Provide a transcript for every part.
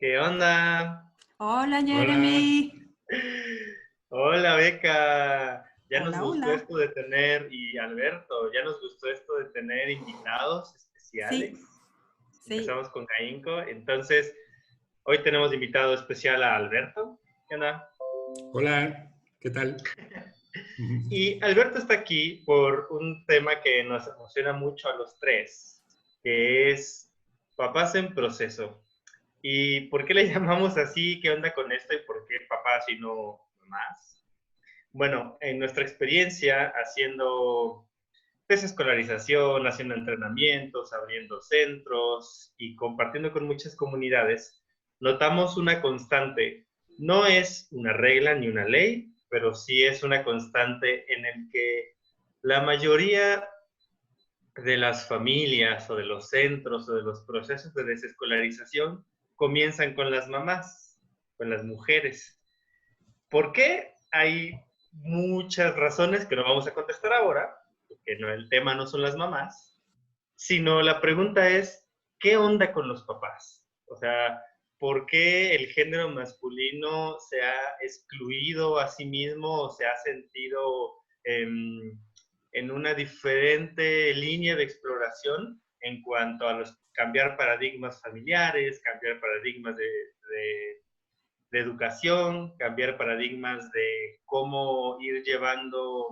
¿Qué onda? Hola, Hola, Jeremy. Hola, Beca. Ya nos Hola, gustó hola. esto de tener, y Alberto, ya nos gustó esto de tener invitados Sí, especiales. sí. Empezamos con Gainco. Entonces, hoy tenemos invitado especial a Alberto. ¿Qué onda? hola, ¿qué tal? Y Alberto está aquí por un tema que nos emociona mucho a los tres, que es papás en proceso. ¿Y por qué le llamamos así? ¿Qué onda con esto? ¿Y por qué papás y no mamás? Bueno, en nuestra experiencia haciendo desescolarización, haciendo entrenamientos, abriendo centros y compartiendo con muchas comunidades, notamos una constante. No es una regla ni una ley, pero sí es una constante en el que la mayoría de las familias o de los centros o de los procesos de desescolarización comienzan con las mamás, con las mujeres. ¿Por qué? Hay muchas razones que no vamos a contestar ahora, porque no, el tema no son las mamás, sino la pregunta es, ¿qué onda con los papás? O sea, ¿por qué el género masculino se ha excluido a sí mismo o se ha sentido en una diferente línea de exploración en cuanto a los cambiar paradigmas familiares, cambiar paradigmas de educación, cambiar paradigmas de cómo ir llevando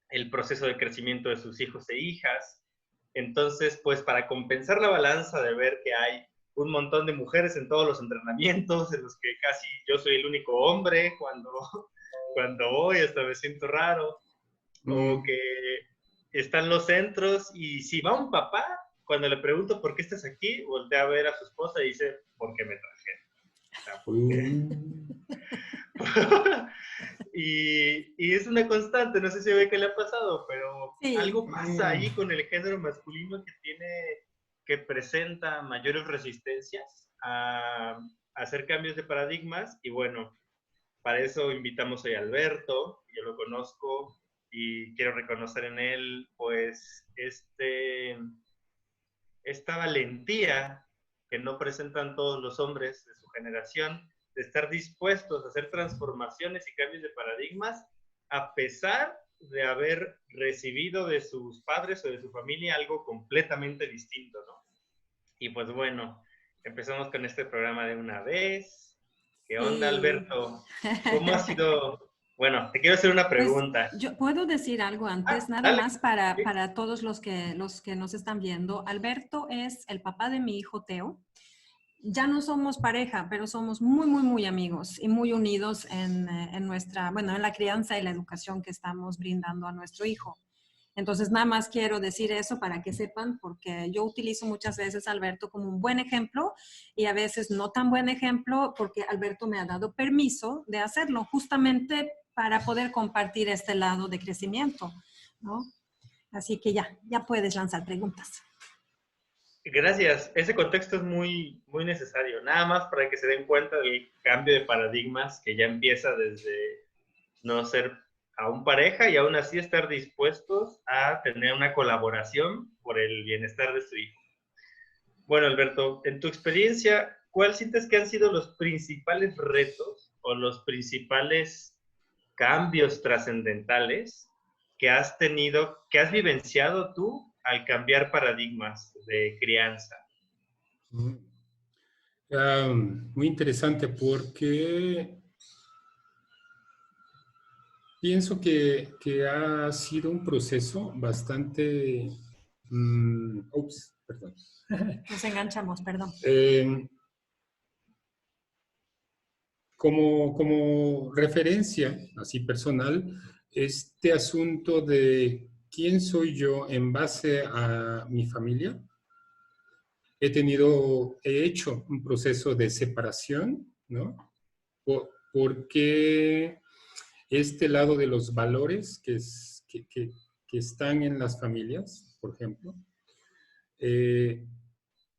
el proceso de crecimiento de sus hijos e hijas? Entonces, pues para compensar la balanza de ver que hay un montón de mujeres en todos los entrenamientos, en los que casi yo soy el único hombre cuando voy, hasta me siento raro, o Mm, que están los centros y si va un papá, cuando le pregunto por qué estás aquí, voltea a ver a su esposa y dice, ¿por qué me trajeron? O sea, porque uh, y es una constante, no sé si ve qué le ha pasado, pero Sí, algo pasa ahí con el género masculino que presenta mayores resistencias a hacer cambios de paradigmas. Y bueno, para eso invitamos hoy a Alberto, yo lo conozco y quiero reconocer en él pues esta valentía que no presentan todos los hombres de su generación, de estar dispuestos a hacer transformaciones y cambios de paradigmas, a pesar de haber recibido de sus padres o de su familia algo completamente distinto, ¿no? Y pues bueno, empezamos con este programa de una vez. ¿Qué onda, sí. Alberto? ¿Cómo ha sido? Bueno, te quiero hacer una Pues pregunta. yo puedo decir algo Ah, antes, nada dale. más Sí. para todos los que nos están viendo. Alberto es el papá de mi hijo Teo. Ya no somos pareja, pero somos muy, muy, muy amigos y muy unidos en nuestra, bueno, en la crianza y la educación que estamos brindando a nuestro hijo. Entonces, nada más quiero decir eso para que sepan, porque yo utilizo muchas veces a Alberto como un buen ejemplo y a veces no tan buen ejemplo, porque Alberto me ha dado permiso de hacerlo, justamente para poder compartir este lado de crecimiento, ¿no? Así que ya puedes lanzar preguntas. Gracias. Ese contexto es muy, muy necesario. Nada más para que se den cuenta del cambio de paradigmas que ya empieza desde no ser aún pareja y aún así estar dispuestos a tener una colaboración por el bienestar de su hijo. Bueno, Alberto, en tu experiencia, ¿cuál sientes que han sido los principales retos o los principales cambios trascendentales que has tenido, que has vivenciado tú al cambiar paradigmas de crianza? mm. Muy interesante porque pienso que ha sido un proceso bastante... perdón. Nos enganchamos, perdón. Eh, como referencia, así personal, este asunto de quién soy yo en base a mi familia. He hecho un proceso de separación, ¿no? Porque este lado de los valores que están en las familias, por ejemplo, eh,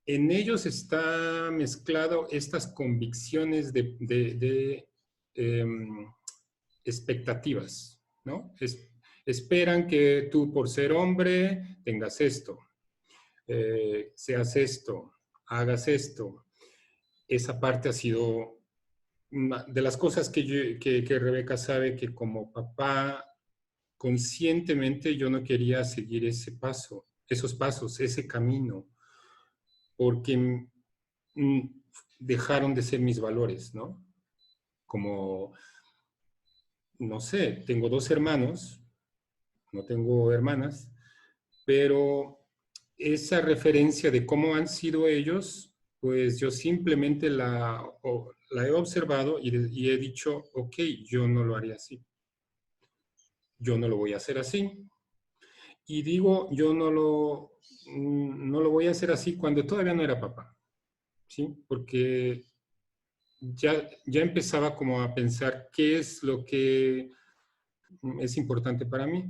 en ellos está mezclado estas convicciones de expectativas, ¿no? Esperan que tú por ser hombre tengas esto, seas esto, hagas esto. esa parte ha sido una de las cosas que Rebeca sabe, que como papá, conscientemente yo no quería seguir esos pasos, ese camino, porque dejaron de ser mis valores, ¿no? Como, no sé, tengo 2 hermanos, no tengo hermanas, pero esa referencia de cómo han sido ellos, pues yo simplemente la he observado y he dicho, ok, yo no lo haría así, yo no lo voy a hacer así. Y digo, yo no lo voy a hacer así cuando todavía no era papá, ¿sí? Porque ya empezaba como a pensar qué es lo que es importante para mí.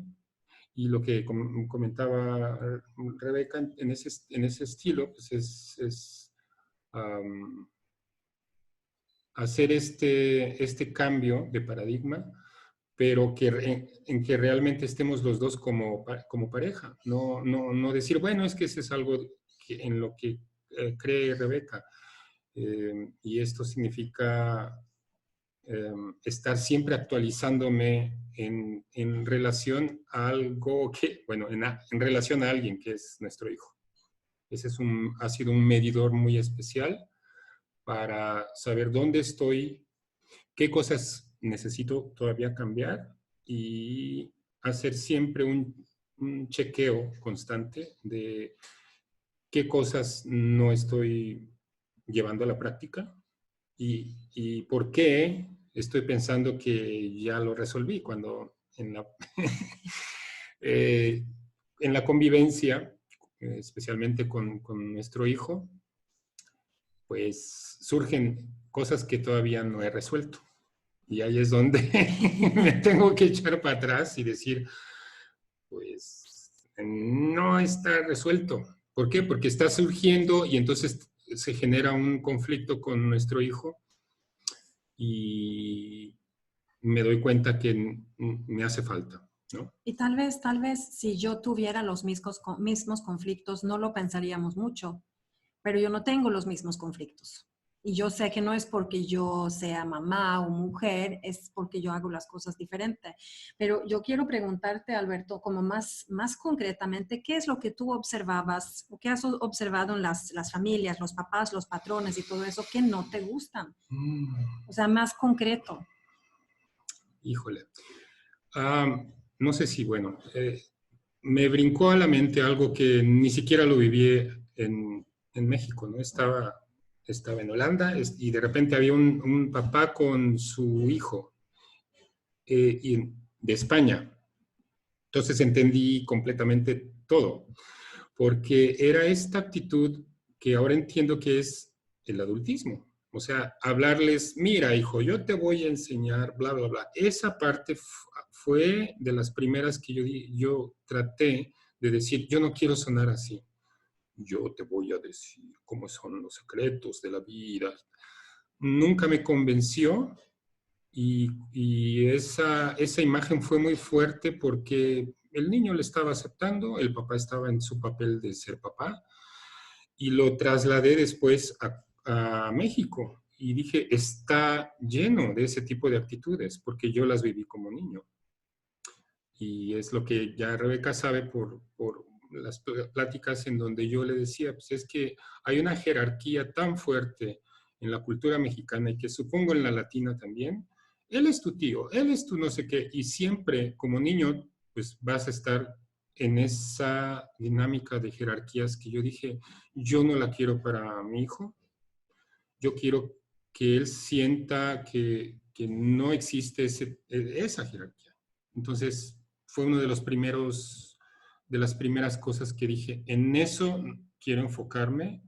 Y lo que comentaba Rebeca en ese estilo, pues es hacer este cambio de paradigma, pero en que realmente estemos los dos como pareja. No decir, bueno, es que ese es algo en lo que cree Rebeca. Y esto significa estar siempre actualizándome en relación a algo que, bueno, en relación a alguien que es nuestro hijo. Ese ha sido un medidor muy especial para saber dónde estoy, qué cosas necesito todavía cambiar y hacer siempre un chequeo constante de qué cosas no estoy llevando a la práctica y por qué estoy pensando que ya lo resolví cuando eh, en la convivencia, especialmente con nuestro hijo, pues surgen cosas que todavía no he resuelto. Y ahí es donde me tengo que echar para atrás y decir, pues no está resuelto. ¿Por qué? Porque está surgiendo y entonces se genera un conflicto con nuestro hijo y me doy cuenta que me hace falta, ¿no? Y tal vez si yo tuviera los mismos conflictos, no lo pensaríamos mucho, pero yo no tengo los mismos conflictos. Y yo sé que no es porque yo sea mamá o mujer, es porque yo hago las cosas diferente. Pero yo quiero preguntarte, Alberto, como más concretamente, ¿qué es lo que tú observabas o qué has observado en las familias, los papás, los patrones y todo eso que no te gustan? O sea, más concreto. Híjole. Ah, no sé si, bueno, me brincó a la mente algo que ni siquiera lo viví en México, ¿no? Estaba en Holanda y de repente había un papá con su hijo de España. Entonces entendí completamente todo, porque era esta actitud que ahora entiendo que es el adultismo. O sea, hablarles, mira, hijo, yo te voy a enseñar, bla, bla, bla. Esa parte fue de las primeras que yo traté de decir, yo no quiero sonar así. Yo te voy a decir cómo son los secretos de la vida. Nunca me convenció y esa imagen fue muy fuerte porque el niño le estaba aceptando, el papá estaba en su papel de ser papá y lo trasladé después a México y dije, está lleno de ese tipo de actitudes porque yo las viví como niño. Y es lo que ya Rebeca sabe por las pláticas en donde yo le decía, pues es que hay una jerarquía tan fuerte en la cultura mexicana y que supongo en la latina también. Él es tu tío, él es tu no sé qué, y siempre como niño, pues vas a estar en esa dinámica de jerarquías que yo dije, yo no la quiero para mi hijo, yo quiero que él sienta que no existe esa jerarquía. Entonces, fue uno de de las primeras cosas que dije, en eso quiero enfocarme,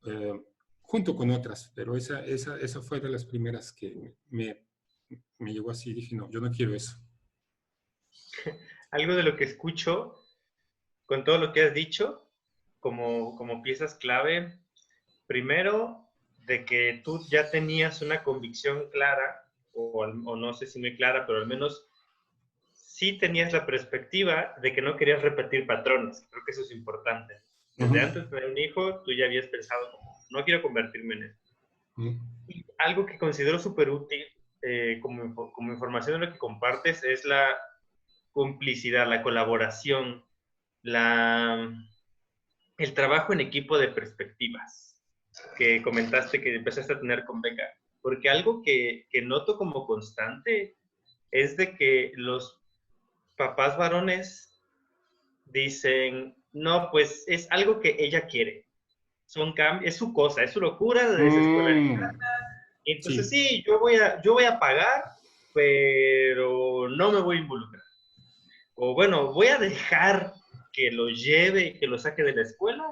eh, junto con otras, pero esa fue de las primeras que me llegó así, dije, no, yo no quiero eso. Algo de lo que escucho con todo lo que has dicho, como piezas clave, primero, de que tú ya tenías una convicción clara, o no sé si muy clara, pero al menos sí tenías la perspectiva de que no querías repetir patrones. Creo que eso es importante. Desde antes de tener un hijo, tú ya habías pensado como, no quiero convertirme en esto. Y algo que considero súper útil como información de lo que compartes es la complicidad, la colaboración, la, el trabajo en equipo de perspectivas que comentaste que empezaste a tener con Beca. Porque algo que noto como constante es de que los papás varones dicen, no, pues es algo que ella quiere. Es su cosa, es su locura de esa escuela. Entonces Sí. sí, yo voy a pagar, pero no me voy a involucrar. O bueno, voy a dejar que lo lleve, que lo saque de la escuela,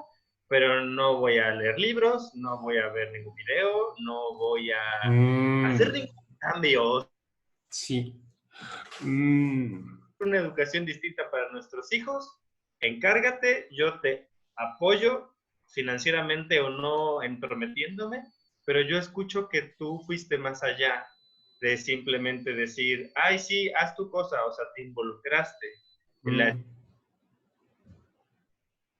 pero no voy a leer libros, no voy a ver ningún video, no voy a hacer ningún cambio. Sí. Mm. Una educación distinta para nuestros hijos, encárgate, yo te apoyo financieramente o no entrometiéndome, pero yo escucho que tú fuiste más allá de simplemente decir, ay, sí, haz tu cosa, o sea, te involucraste en la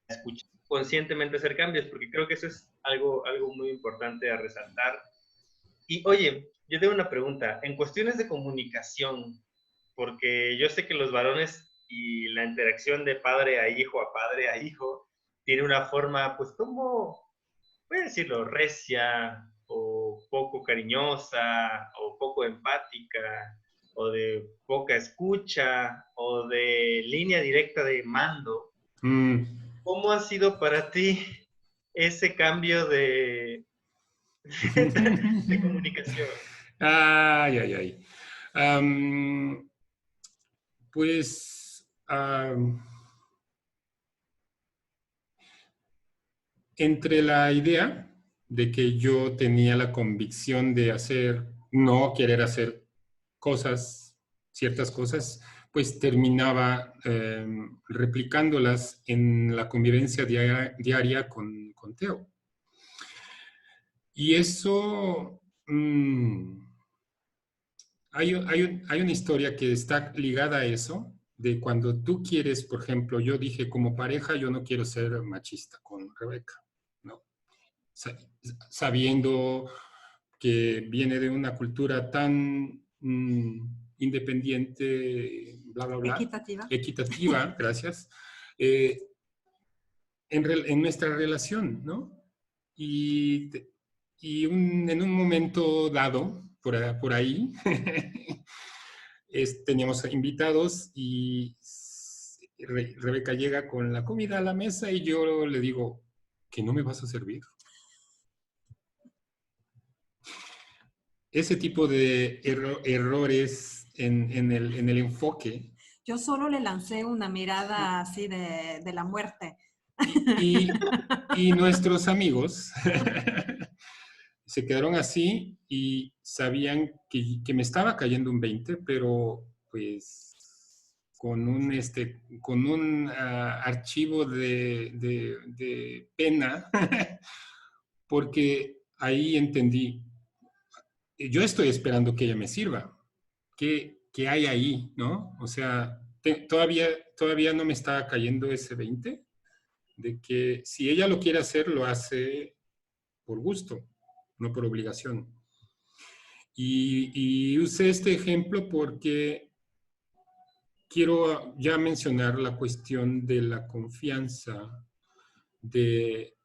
escucha, conscientemente hacer cambios, porque creo que eso es algo muy importante a resaltar. Y oye, yo tengo una pregunta, en cuestiones de comunicación, porque yo sé que los varones y la interacción de padre a hijo, tiene una forma, pues, como, voy a decirlo, recia, o poco cariñosa, o poco empática, o de poca escucha, o de línea directa de mando. Mm. ¿Cómo ha sido para ti ese cambio de comunicación? Ay, ay, ay. Pues entre la idea de que yo tenía la convicción de hacer, no querer hacer cosas, ciertas cosas, pues terminaba replicándolas en la convivencia diaria con Teo. Y eso, hay una historia que está ligada a eso, de cuando tú quieres, por ejemplo, yo dije como pareja, yo no quiero ser machista con Rebeca, ¿no? Sabiendo que viene de una cultura tan independiente, bla, bla, bla, Equitativa. equitativa, gracias, eh, en nuestra relación, ¿no? Y, en un momento dado, por ahí, teníamos invitados y Rebeca llega con la comida a la mesa y yo le digo, ¿que no me vas a servir? Ese tipo de errores en el enfoque. Yo solo le lancé una mirada así de la muerte. Y nuestros amigos se quedaron así y sabían que me estaba cayendo un 20, pero pues con un archivo de pena, porque ahí entendí, yo estoy esperando que ella me sirva. ¿Qué hay ahí, no? O sea, todavía no me está cayendo ese 20 de que si ella lo quiere hacer, lo hace por gusto, no por obligación. Y usé este ejemplo porque quiero ya mencionar la cuestión de la confianza, de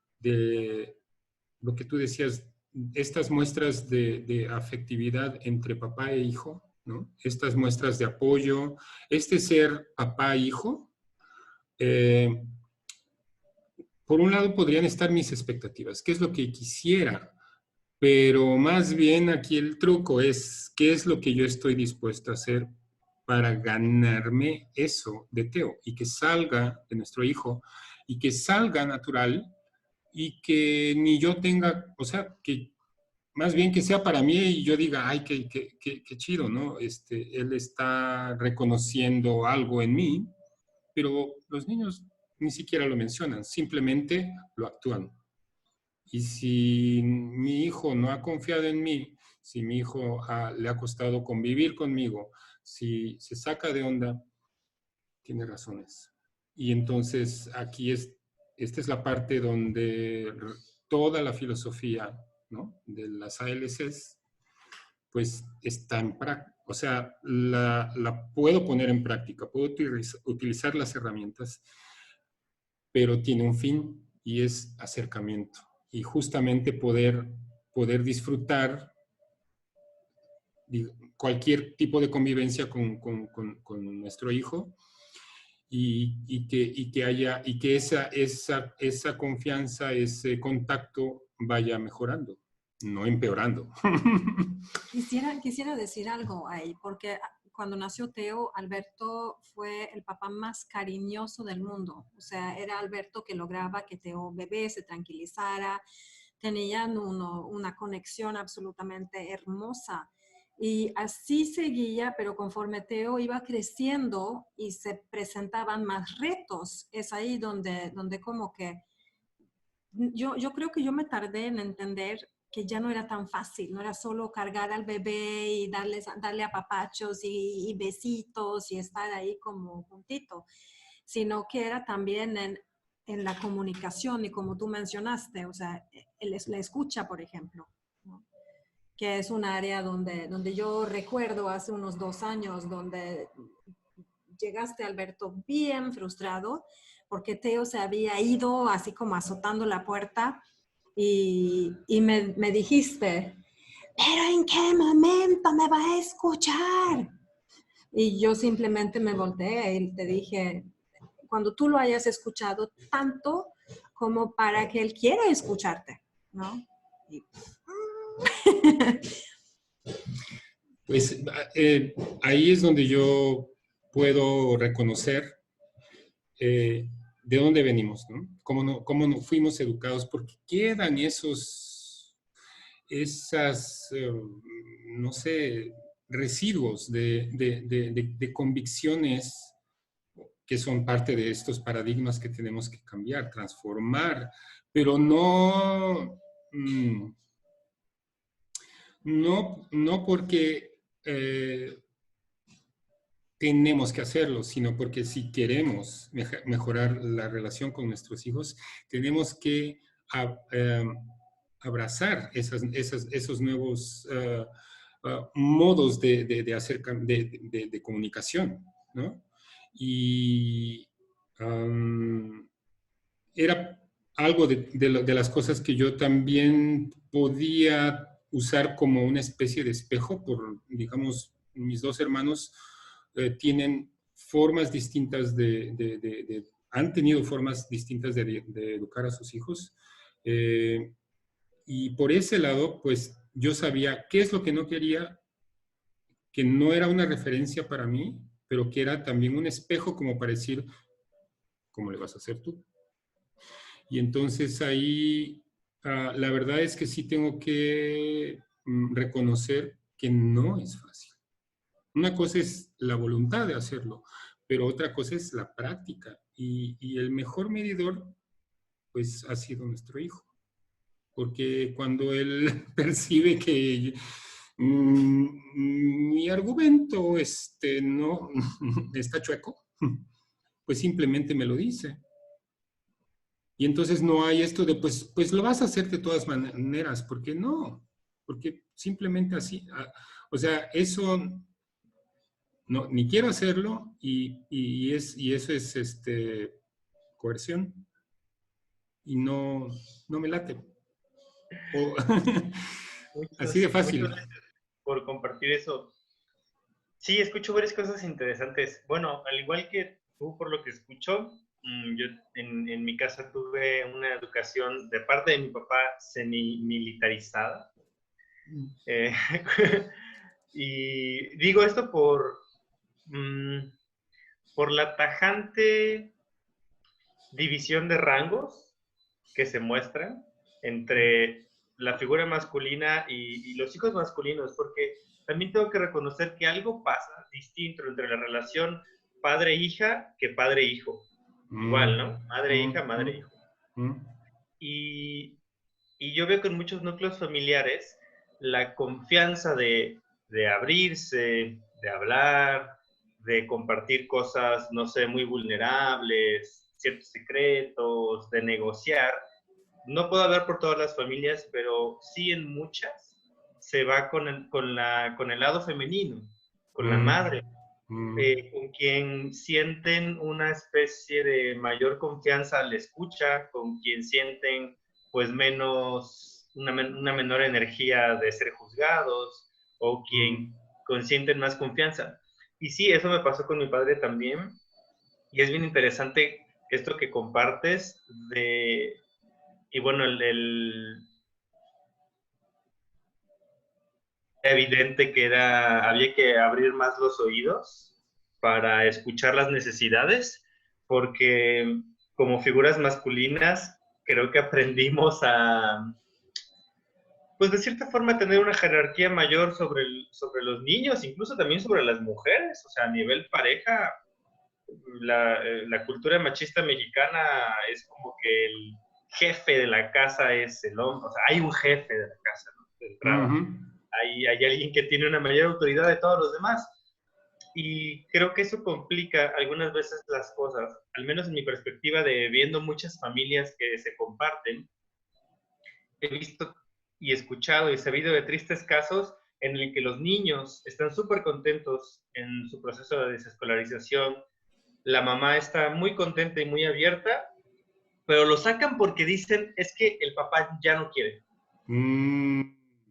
lo que tú decías, estas muestras de afectividad entre papá e hijo, ¿no? Estas muestras de apoyo, este ser papá-hijo, por un lado podrían estar mis expectativas, qué es lo que quisiera, pero más bien aquí el truco es qué es lo que yo estoy dispuesto a hacer para ganarme eso de Teo y que salga de nuestro hijo y que salga natural y que ni yo tenga, o sea, que más bien que sea para mí y yo diga, ay, qué chido, ¿no? Él está reconociendo algo en mí, pero los niños ni siquiera lo mencionan, simplemente lo actúan. Y si mi hijo no ha confiado en mí, si mi hijo le ha costado convivir conmigo, si se saca de onda, tiene razones. Y entonces aquí esta es la parte donde toda la filosofía ¿no? De las ALCs, pues está en práctica. O sea, la puedo poner en práctica, puedo utilizar las herramientas, pero tiene un fin y es acercamiento. Y justamente poder disfrutar cualquier tipo de convivencia con nuestro hijo y que esa confianza, ese contacto vaya mejorando, no empeorando. Quisiera decir algo ahí, porque cuando nació Teo, Alberto fue el papá más cariñoso del mundo. O sea, era Alberto que lograba que Teo bebé se tranquilizara, tenían una conexión absolutamente hermosa. Y así seguía, pero conforme Teo iba creciendo y se presentaban más retos, es ahí donde como que yo creo que yo me tardé en entender que ya no era tan fácil, no era solo cargar al bebé y darle apapachos y besitos y estar ahí como juntito, sino que era también en la comunicación y como tú mencionaste, o sea, la escucha, por ejemplo, ¿no? Que es un área donde yo recuerdo hace unos 2 años, donde llegaste, Alberto, bien frustrado, porque Teo se había ido así como azotando la puerta y me dijiste, pero ¿en qué momento me va a escuchar? Y yo simplemente me volteé y te dije, cuando tú lo hayas escuchado tanto como para que él quiera escucharte, ¿no? Y... Pues ahí es donde yo puedo reconocer de dónde venimos, ¿no? Cómo no fuimos educados, porque quedan esas, no sé, residuos de convicciones que son parte de estos paradigmas que tenemos que cambiar, transformar, pero no porque tenemos que hacerlo, sino porque si queremos mejorar la relación con nuestros hijos, tenemos que abrazar esos nuevos modos de comunicación, ¿no? Y era algo de las cosas que yo también podía usar como una especie de espejo digamos, mis dos hermanos tienen formas distintas han tenido formas distintas de educar a sus hijos. Y por ese lado, pues yo sabía qué es lo que no quería, que no era una referencia para mí, pero que era también un espejo como para decir, ¿cómo le vas a hacer tú? Y entonces ahí, la verdad es que sí tengo que reconocer que no es fácil. Una cosa es la voluntad de hacerlo, pero otra cosa es la práctica. Y el mejor medidor, pues, ha sido nuestro hijo. Porque cuando él percibe que mi argumento no está chueco, pues simplemente me lo dice. Y entonces no hay esto de, pues lo vas a hacer de todas maneras. ¿Por qué no? Porque simplemente así. O sea, eso no, ni quiero hacerlo y eso es coerción y no me late. Así de fácil. Muchas gracias por compartir eso. Sí, escucho varias cosas interesantes. Bueno, al igual que tú, por lo que escucho, yo en mi casa tuve una educación de parte de mi papá semi-militarizada. Y digo esto por la tajante división de rangos que se muestran entre la figura masculina y los hijos masculinos, porque también tengo que reconocer que algo pasa distinto entre la relación padre-hija que padre-hijo. Igual, ¿no? Madre-hija, madre-hijo. Y yo veo que en muchos núcleos familiares la confianza de abrirse, de hablar, de compartir cosas, no sé, muy vulnerables, ciertos secretos, de negociar, no puedo hablar por todas las familias, pero sí en muchas, se va con el lado femenino, con la madre, con quien sienten una especie de mayor confianza al escucha, con quien sienten pues una menor energía de ser juzgados, o quien consienten más confianza. Y sí, eso me pasó con mi padre también, y es bien interesante esto que compartes y bueno, evidente que había que abrir más los oídos para escuchar las necesidades, porque como figuras masculinas creo que aprendimos pues de cierta forma, tener una jerarquía mayor sobre los niños, incluso también sobre las mujeres, o sea, a nivel pareja, la cultura machista mexicana es como que el jefe de la casa es el hombre, o sea, hay un jefe de la casa, ¿no? De entrada. Hay alguien que tiene una mayor autoridad de todos los demás. Y creo que eso complica algunas veces las cosas, al menos en mi perspectiva de viendo muchas familias que se comparten. He visto y escuchado y sabido de tristes casos en el que los niños están súper contentos en su proceso de desescolarización. La mamá está muy contenta y muy abierta, pero lo sacan porque dicen, es que el papá ya no quiere.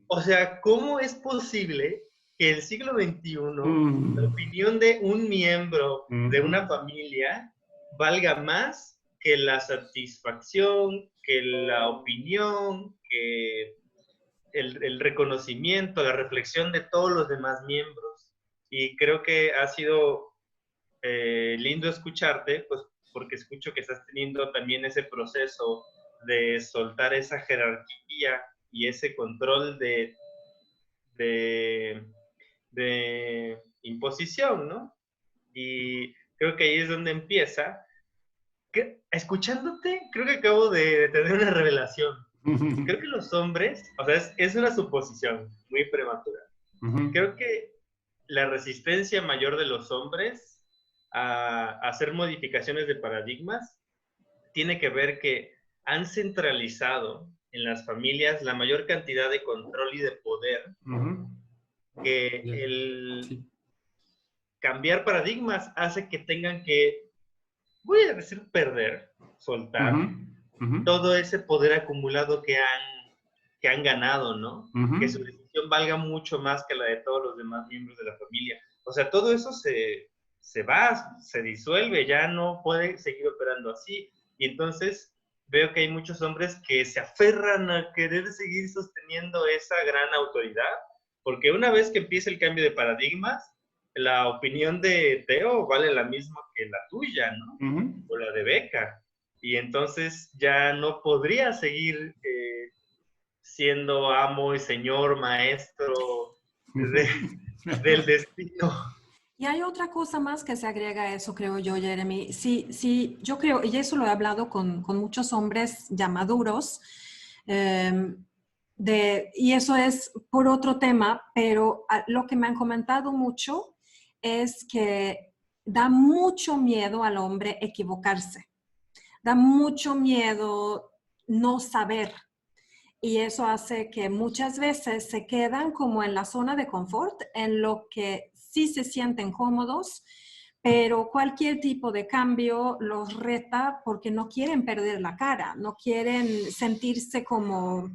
O sea, ¿cómo es posible que en el siglo XXI la opinión de un miembro de una familia valga más que la satisfacción, que la opinión, que el reconocimiento, la reflexión de todos los demás miembros? Y creo que ha sido lindo escucharte, pues porque escucho que estás teniendo también ese proceso de soltar esa jerarquía y ese control de imposición, ¿no? Y creo que ahí es donde empieza. Escuchándote, creo que acabo de tener una revelación. Creo que los hombres, o sea, es una suposición muy prematura. Creo que la resistencia mayor de los hombres a hacer modificaciones de paradigmas tiene que ver que han centralizado en las familias la mayor cantidad de control y de poder, que el cambiar paradigmas hace que tengan que, voy a decir, soltar todo ese poder acumulado que han ganado, ¿no? Que su decisión valga mucho más que la de todos los demás miembros de la familia. O sea, todo eso se va, se disuelve, ya no puede seguir operando así. Y entonces veo que hay muchos hombres que se aferran a querer seguir sosteniendo esa gran autoridad, porque una vez que empieza el cambio de paradigmas, la opinión de Teo vale la misma que la tuya, ¿no? O la de Beca. Y entonces ya no podría seguir siendo amo y señor, maestro del destino. Y hay otra cosa más que se agrega a eso, creo yo, Jeremy. Sí, sí, yo creo, y eso lo he hablado con muchos hombres ya maduros, y eso es por otro tema, pero lo que me han comentado mucho es que da mucho miedo al hombre equivocarse, da mucho miedo no saber. Y eso hace que muchas veces se quedan como en la zona de confort, en lo que sí se sienten cómodos, pero cualquier tipo de cambio los reta porque no quieren perder la cara, no quieren sentirse como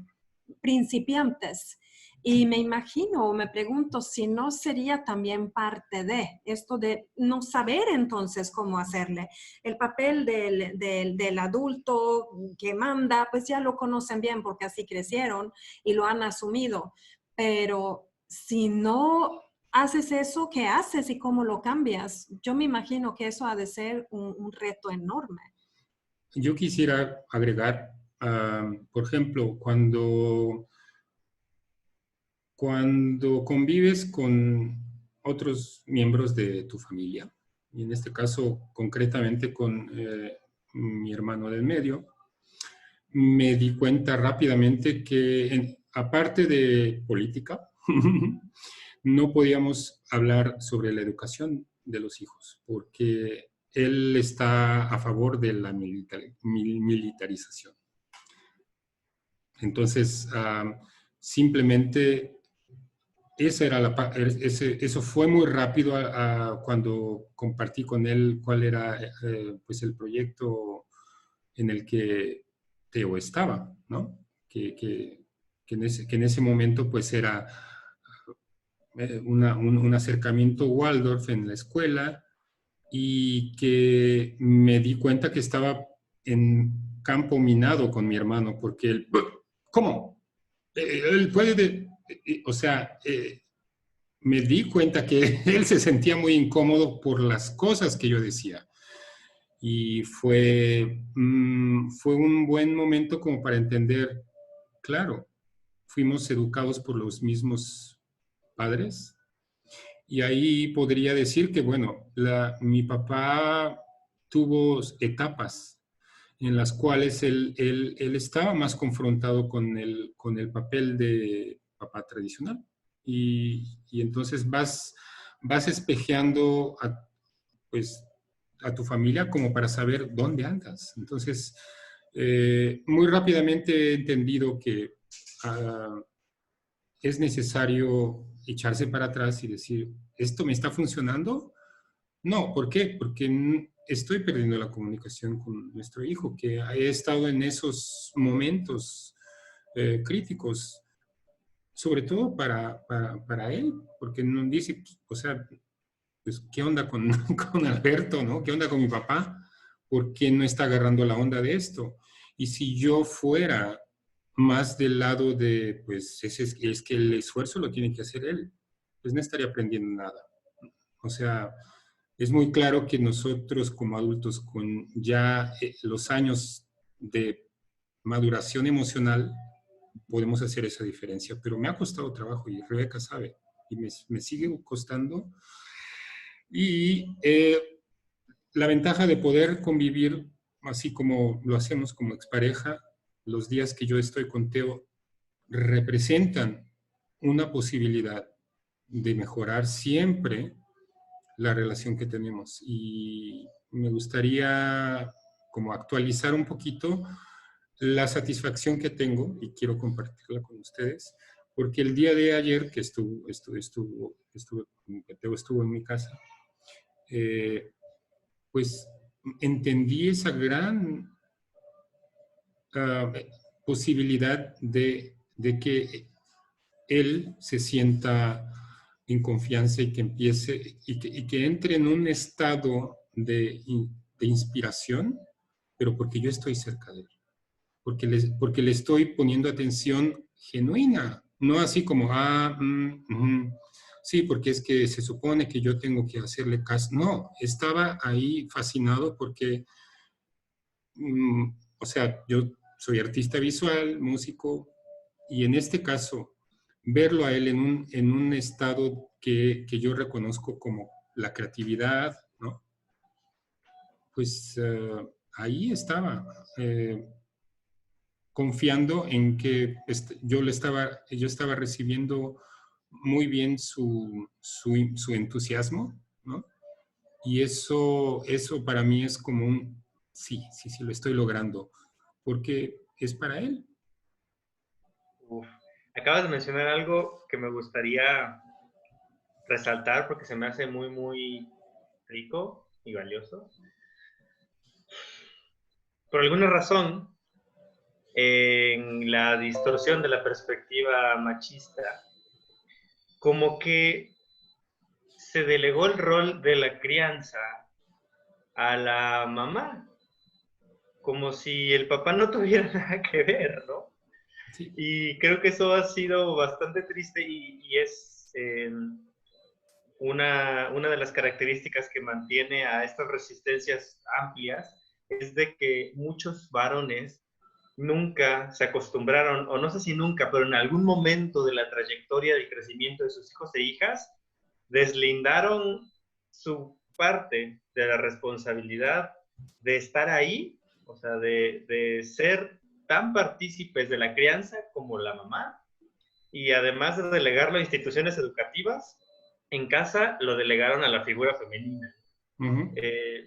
principiantes. Y me imagino, me pregunto si no sería también parte de esto de no saber entonces cómo hacerle. El papel del adulto que manda, pues ya lo conocen bien porque así crecieron y lo han asumido. Pero si no haces eso, ¿qué haces y cómo lo cambias? Yo me imagino que eso ha de ser un reto enorme. Yo quisiera agregar, por ejemplo, cuando convives con otros miembros de tu familia, y en este caso concretamente con mi hermano del medio, me di cuenta rápidamente que aparte de política, no podíamos hablar sobre la educación de los hijos, porque él está a favor de la militarización. Entonces, simplemente eso fue muy rápido cuando compartí con él cuál era pues el proyecto en el que Teo estaba, ¿no? Que en ese momento pues era un acercamiento Waldorf en la escuela y que me di cuenta que estaba en campo minado con mi hermano, porque él, ¿cómo? Él puede, o sea, me di cuenta que él se sentía muy incómodo por las cosas que yo decía. Y fue un buen momento como para entender, claro, fuimos educados por los mismos padres. Y ahí podría decir que, bueno, mi papá tuvo etapas en las cuales él estaba más confrontado con el papel de papá tradicional. Y entonces vas espejeando pues, a tu familia como para saber dónde andas. Entonces, muy rápidamente he entendido que es necesario echarse para atrás y decir, ¿esto me está funcionando? No, ¿por qué? Porque estoy perdiendo la comunicación con nuestro hijo, que he estado en esos momentos críticos, sobre todo para él, porque no dice, o sea, pues, ¿qué onda con, con Alberto, no? ¿Qué onda con mi papá? ¿Por qué no está agarrando la onda de esto? Y si yo fuera más del lado de, pues, es que el esfuerzo lo tiene que hacer él, pues no estaría aprendiendo nada. O sea, es muy claro que nosotros como adultos con ya los años de maduración emocional podemos hacer esa diferencia, pero me ha costado trabajo y Rebeca sabe, y me sigue costando. Y la ventaja de poder convivir así como lo hacemos como expareja, los días que yo estoy con Teo representan una posibilidad de mejorar siempre la relación que tenemos. Y me gustaría como actualizar un poquito la satisfacción que tengo y quiero compartirla con ustedes, porque el día de ayer que Teo estuvo en mi casa, pues entendí esa gran posibilidad de que él se sienta en confianza y que empiece y que entre en un estado de inspiración, pero porque yo estoy cerca de él, porque le estoy poniendo atención genuina, no así como, sí, porque es que se supone que yo tengo que hacerle caso. No, estaba ahí fascinado porque, o sea, yo soy artista visual, músico, y en este caso, verlo a él en un estado que yo reconozco como la creatividad, ¿no? Pues ahí estaba, confiando en que yo estaba recibiendo muy bien su entusiasmo, ¿no? Y eso para mí es como sí, lo estoy logrando, porque es para él. Uf. Acabas de mencionar algo que me gustaría resaltar porque se me hace muy, muy rico y valioso. Por alguna razón, en la distorsión de la perspectiva machista, como que se delegó el rol de la crianza a la mamá, como si el papá no tuviera nada que ver, ¿no? Sí. Y creo que eso ha sido bastante triste y es una de las características que mantiene a estas resistencias amplias, es de que muchos varones nunca se acostumbraron, o no sé si nunca, pero en algún momento de la trayectoria del crecimiento de sus hijos e hijas, deslindaron su parte de la responsabilidad de estar ahí, o sea, de ser tan partícipes de la crianza como la mamá, y además de delegarlo a instituciones educativas, en casa lo delegaron a la figura femenina. Uh-huh.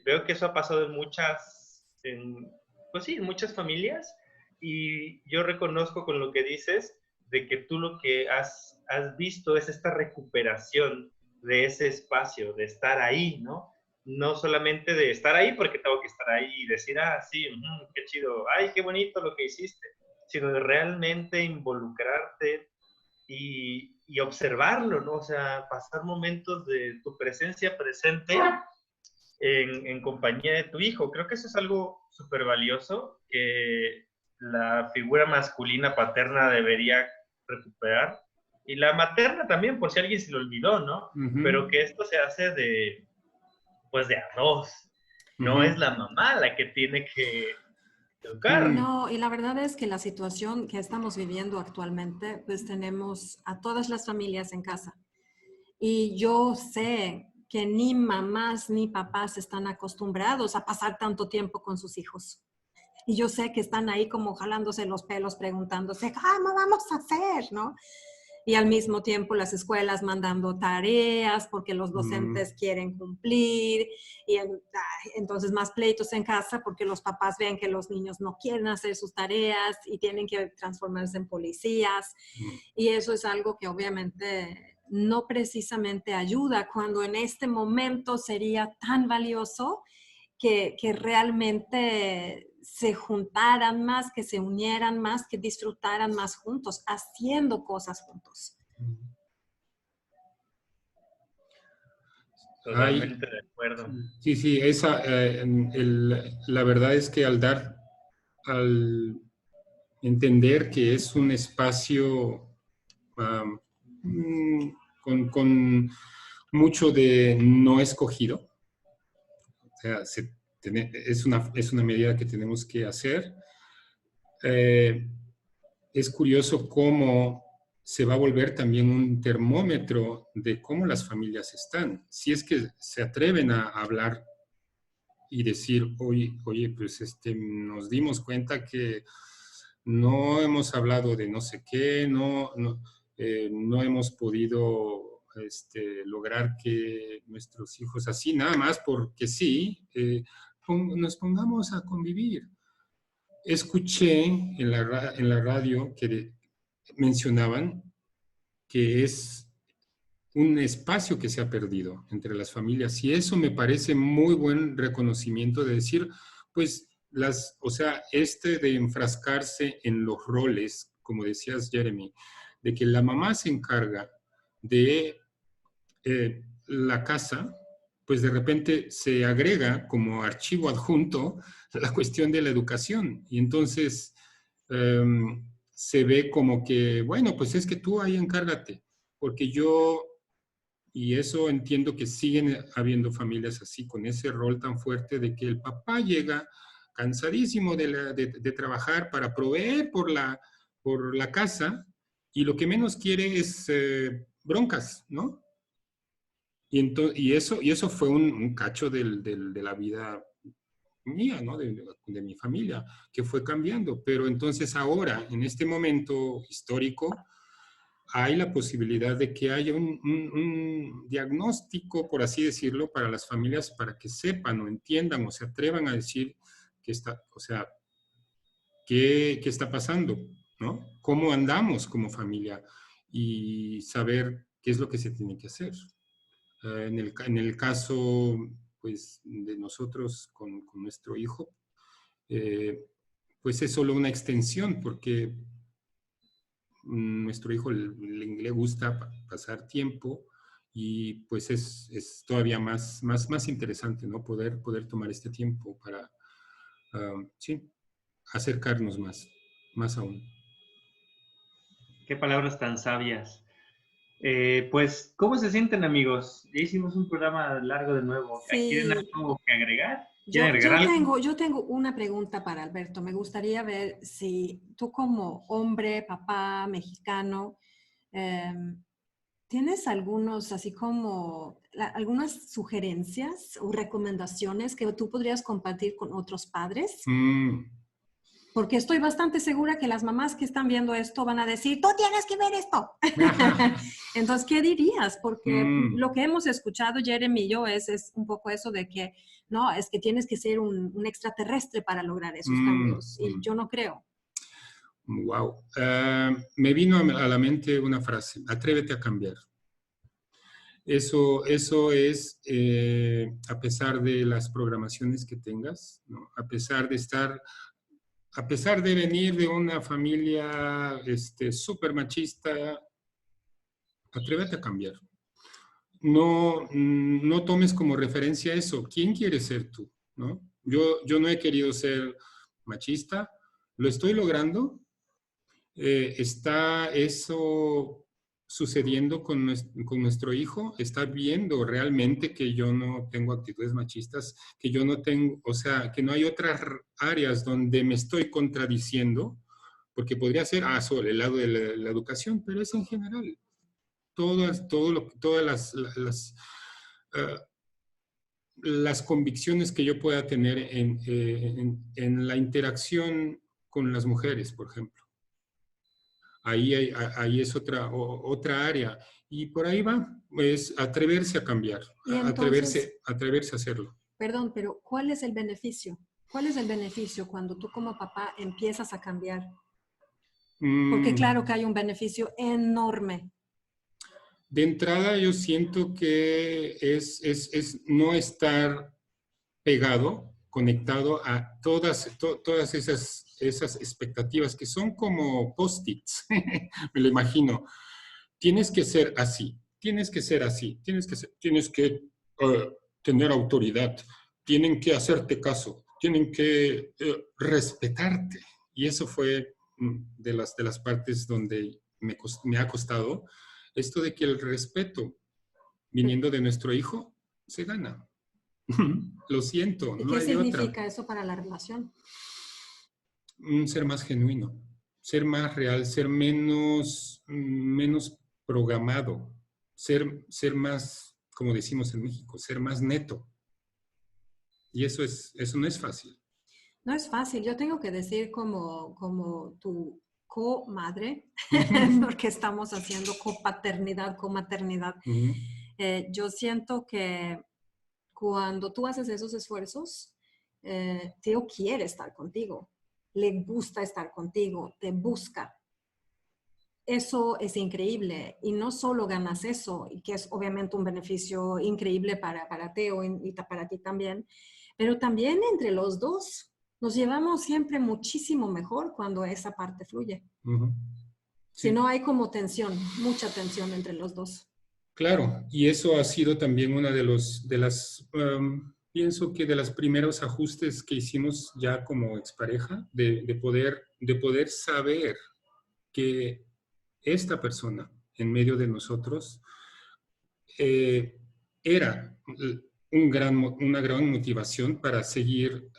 Veo que eso ha pasado pues sí, en muchas familias, y yo reconozco con lo que dices de que tú lo que has visto es esta recuperación de ese espacio, de estar ahí, ¿no? No solamente de estar ahí porque tengo que estar ahí y decir, sí, qué chido, ay, qué bonito lo que hiciste, sino de realmente involucrarte y observarlo, ¿no? O sea, pasar momentos de tu presencia presente en compañía de tu hijo. Creo que eso es algo súper valioso que la figura masculina paterna debería recuperar. Y la materna también, por si alguien se lo olvidó, ¿no? Pero que esto se hace pues de a dos. No es la mamá la que tiene que educar. No, y la verdad es que la situación que estamos viviendo actualmente, pues tenemos a todas las familias en casa. Y yo sé que ni mamás ni papás están acostumbrados a pasar tanto tiempo con sus hijos. Y yo sé que están ahí como jalándose los pelos, preguntándose, ¿cómo vamos a hacer? ¿No? Y al mismo tiempo las escuelas mandando tareas porque los docentes quieren cumplir y entonces más pleitos en casa porque los papás ven que los niños no quieren hacer sus tareas y tienen que transformarse en policías. Y eso es algo que obviamente no precisamente ayuda cuando en este momento sería tan valioso que realmente se juntaran más, que se unieran más, que disfrutaran más juntos, haciendo cosas juntos. Totalmente de acuerdo. Sí, la verdad es que al entender que es un espacio con mucho de no escogido, o sea, es una medida que tenemos que hacer. Es curioso cómo se va a volver también un termómetro de cómo las familias están. Si es que se atreven a hablar y decir, oye, pues nos dimos cuenta que no hemos hablado de no sé qué, no hemos podido lograr que nuestros hijos así, nada más porque sí, nos pongamos a convivir. Escuché en la radio que mencionaban que es un espacio que se ha perdido entre las familias y eso me parece muy buen reconocimiento de decir, pues, o sea, de enfrascarse en los roles, como decías, Jeremy, de que la mamá se encarga de la casa, pues de repente se agrega como archivo adjunto la cuestión de la educación. Y entonces se ve como que, bueno, pues es que tú ahí encárgate, porque y eso entiendo que siguen habiendo familias así, con ese rol tan fuerte de que el papá llega cansadísimo de trabajar para proveer por la casa y lo que menos quiere es broncas, ¿no? Y eso fue un cacho de la vida mía, ¿no? De mi familia, que fue cambiando. Pero entonces ahora, en este momento histórico, hay la posibilidad de que haya un diagnóstico, por así decirlo, para las familias, para que sepan o entiendan o se atrevan a decir qué está pasando, ¿no? ¿Cómo andamos como familia? Y saber qué es lo que se tiene que hacer. En el caso, pues, de nosotros con nuestro hijo, pues es solo una extensión, porque nuestro hijo le gusta pasar tiempo y pues es todavía más interesante, ¿no? Poder tomar este tiempo para, sí, acercarnos más aún. Qué palabras tan sabias. Pues, ¿cómo se sienten, amigos? Ya hicimos un programa largo de nuevo. Sí. ¿Quieren algo que agregar? ¿Quieren agregar algo? Yo tengo una pregunta para Alberto. Me gustaría ver si tú como hombre, papá, mexicano, ¿tienes algunas sugerencias o recomendaciones que tú podrías compartir con otros padres? Porque estoy bastante segura que las mamás que están viendo esto van a decir, tú tienes que ver esto. Entonces, ¿qué dirías? Porque lo que hemos escuchado, Jeremy y yo, es un poco eso de que, no, es que tienes que ser un extraterrestre para lograr esos cambios. Y yo no creo. Wow. Me vino a la mente una frase, atrévete a cambiar. Eso es, a pesar de las programaciones que tengas, ¿no? A pesar de venir de una familia súper machista, atrévete a cambiar. No tomes como referencia eso. ¿Quién quieres ser tú? ¿No? Yo no he querido ser machista, lo estoy logrando. Está eso sucediendo con nuestro hijo, está viendo realmente que yo no tengo actitudes machistas, que yo no tengo, o sea, que no hay otras áreas donde me estoy contradiciendo, porque podría ser, sobre el lado de la educación, pero es en general. Todas las convicciones que yo pueda tener en la interacción con las mujeres, por ejemplo. Ahí es otra área. Y por ahí va, es atreverse a cambiar, Y entonces, atreverse a hacerlo. perdón, pero ¿cuál es el beneficio? ¿Cuál es el beneficio cuando tú como papá empiezas a cambiar? Porque claro que hay un beneficio enorme. De entrada yo siento que es no estar pegado, conectado a todas esas expectativas que son como post-its, me lo imagino. Tienes que ser así, tienes que ser así, tienes que tener autoridad, tienen que hacerte caso, tienen que respetarte. Y eso fue de las partes donde me ha costado esto de que el respeto viniendo de nuestro hijo se gana. Lo siento, ¿Y no qué hay de otra. significa eso para la relación? Ser más genuino, ser más real, ser menos programado, ser más, como decimos en México, ser más neto. Y eso no es fácil. No es fácil. Yo tengo que decir como tu comadre, porque estamos haciendo copaternidad, comaternidad. Yo siento que cuando tú haces esos esfuerzos, Teo quiere estar contigo, le gusta estar contigo, te busca. Eso es increíble y no solo ganas eso, y que es obviamente un beneficio increíble para Teo y para ti también, pero también entre los dos nos llevamos siempre muchísimo mejor cuando esa parte fluye. Sí. Si no hay como tensión, mucha tensión entre los dos. Claro, y eso ha sido también una pienso que de los primeros ajustes que hicimos ya como expareja, de poder saber que esta persona en medio de nosotros era una gran motivación para seguir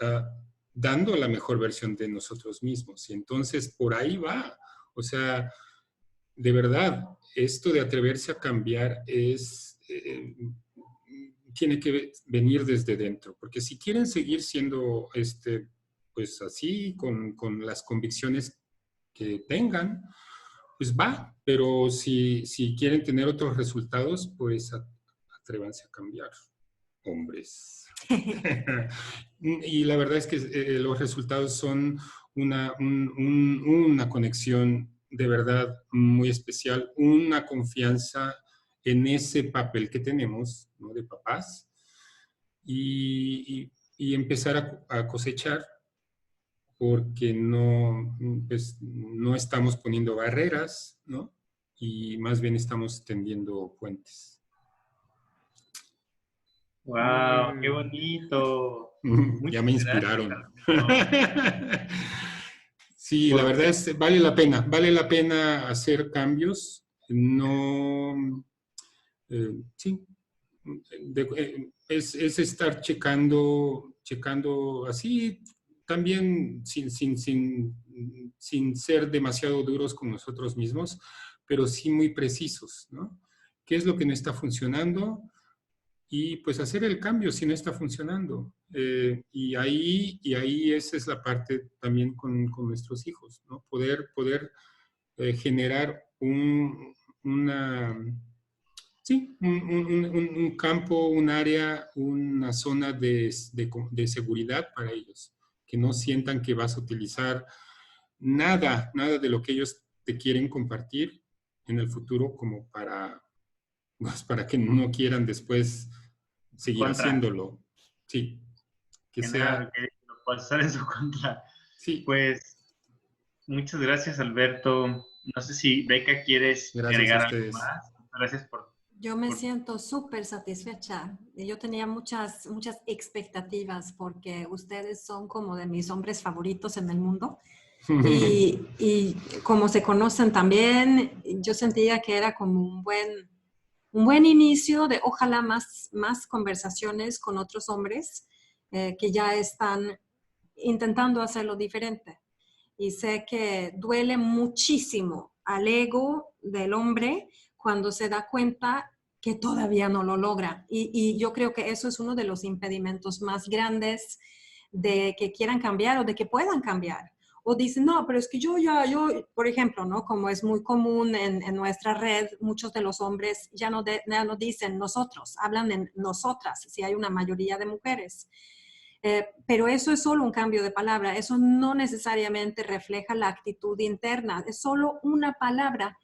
dando la mejor versión de nosotros mismos. Y entonces por ahí va. O sea, de verdad, esto de atreverse a cambiar tiene que venir desde dentro. Porque si quieren seguir siendo pues así, con las convicciones que tengan, pues va, pero si quieren tener otros resultados, pues atrévanse a cambiar, hombres. Y la verdad es que los resultados son una conexión de verdad muy especial, una confianza en ese papel que tenemos, ¿no? De papás, y empezar a cosechar, porque pues, no estamos poniendo barreras, ¿no? Y más bien estamos tendiendo puentes. ¡Wow! ¡Qué bonito! Ya me inspiraron. Sí, la Porque verdad es vale la pena hacer cambios. No, sí, es estar checando así, también sin ser demasiado duros con nosotros mismos, pero sí muy precisos, ¿no? ¿Qué es lo que no está funcionando? Y pues hacer el cambio si no está funcionando. Y ahí esa es la parte también con nuestros hijos, ¿no? Poder generar un campo, un área, una zona de seguridad para ellos, que no sientan que vas a utilizar nada de lo que ellos te quieren compartir en el futuro como pues, para que no quieran después seguir haciéndolo. Sí, que sea... Que lo pueda usar en su contra. Sí. Pues, muchas gracias, Alberto. No sé si Beca quieres agregar algo más. Gracias por... Yo me siento súper satisfecha. Yo tenía muchas expectativas porque ustedes son como de mis hombres favoritos en el mundo. Y como se conocen también, yo sentía que era como un buen inicio de ojalá más conversaciones con otros hombres que ya están intentando hacerlo diferente. Y sé que duele muchísimo al ego del hombre cuando se da cuenta que todavía no lo logra. Y yo creo que eso es uno de los impedimentos más grandes de que quieran cambiar o de que puedan cambiar. O dicen, no, pero es que yo, por ejemplo, ¿no? Como es muy común en nuestra red, muchos de los hombres ya no dicen nosotros, hablan en nosotras, si hay una mayoría de mujeres. Pero eso es solo un cambio de palabra, eso no necesariamente refleja la actitud interna, es solo una palabra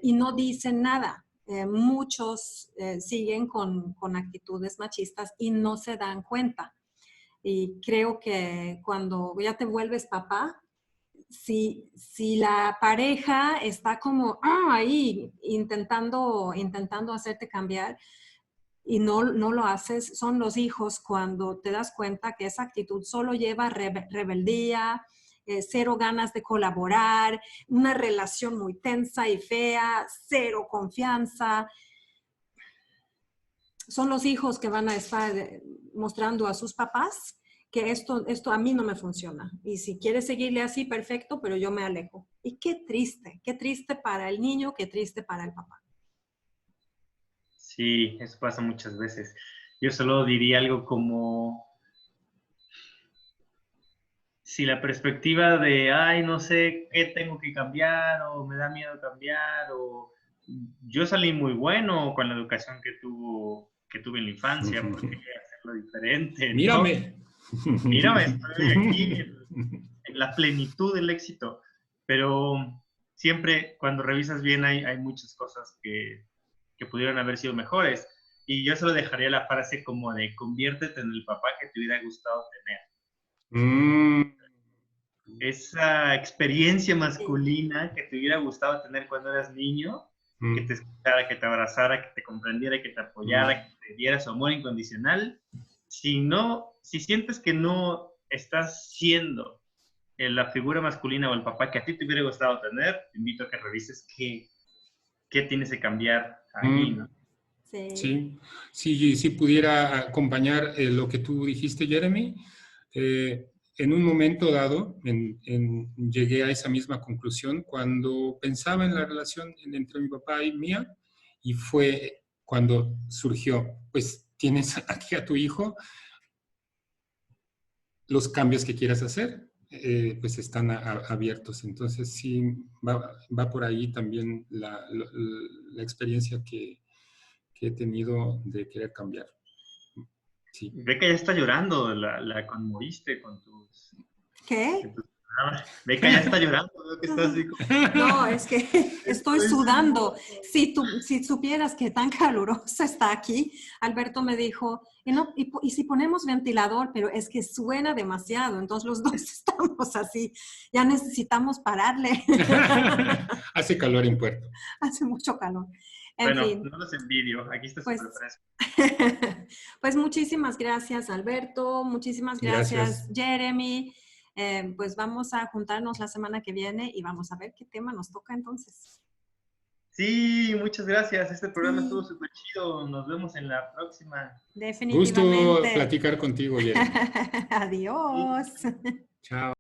y no dicen nada. Muchos siguen con actitudes machistas y no se dan cuenta. Y creo que cuando ya te vuelves papá, si la pareja está como ahí intentando hacerte cambiar y no lo haces, son los hijos cuando te das cuenta que esa actitud solo lleva rebeldía, cero ganas de colaborar, una relación muy tensa y fea, cero confianza. Son los hijos que van a estar mostrando a sus papás que esto a mí no me funciona. Y si quieres seguirle así, perfecto, pero yo me alejo. Y qué triste para el niño, qué triste para el papá. Sí, eso pasa muchas veces. Yo solo diría algo como, si la perspectiva de, ay, no sé qué tengo que cambiar, o me da miedo cambiar, o yo salí muy bueno con la educación que tuve en la infancia, porque quería hacerlo diferente, ¿no? Mírame, estoy aquí en la plenitud del éxito, pero siempre cuando revisas bien hay muchas cosas que pudieron haber sido mejores, y yo solo dejaría la frase como de conviértete en el papá que te hubiera gustado tener. Esa experiencia masculina que te hubiera gustado tener cuando eras niño, que te escuchara, que te abrazara, que te comprendiera, que te apoyara, que te diera su amor incondicional. Si sientes que no estás siendo la figura masculina o el papá que a ti te hubiera gustado tener, te invito a que revises qué tienes que cambiar ahí, ¿no? Sí, si pudiera acompañar lo que tú dijiste, Jeremy. En un momento dado, llegué a esa misma conclusión cuando pensaba en la relación entre mi papá y mía, y fue cuando surgió, pues tienes aquí a tu hijo, los cambios que quieras hacer, pues están abiertos. Entonces sí, va por ahí también la experiencia que he tenido de querer cambiar. Sí. Beca ya está llorando, la conmoviste con tus... ¿Qué? Beca ya está llorando, veo que está así como... No, es que estoy sudando. Si supieras que tan caluroso está aquí, Alberto me dijo, y si ponemos ventilador, pero es que suena demasiado, entonces los dos estamos así, ya necesitamos pararle. Hace calor en Puerto. Hace mucho calor. Bueno, no los envidio, aquí está súper fresco. Pues muchísimas gracias, Alberto, muchísimas gracias. Jeremy. Pues vamos a juntarnos la semana que viene y vamos a ver qué tema nos toca entonces. Sí, muchas gracias. Este programa estuvo súper chido. Nos vemos en la próxima. Definitivamente. Gusto platicar contigo, Jeremy. Adiós. Chao.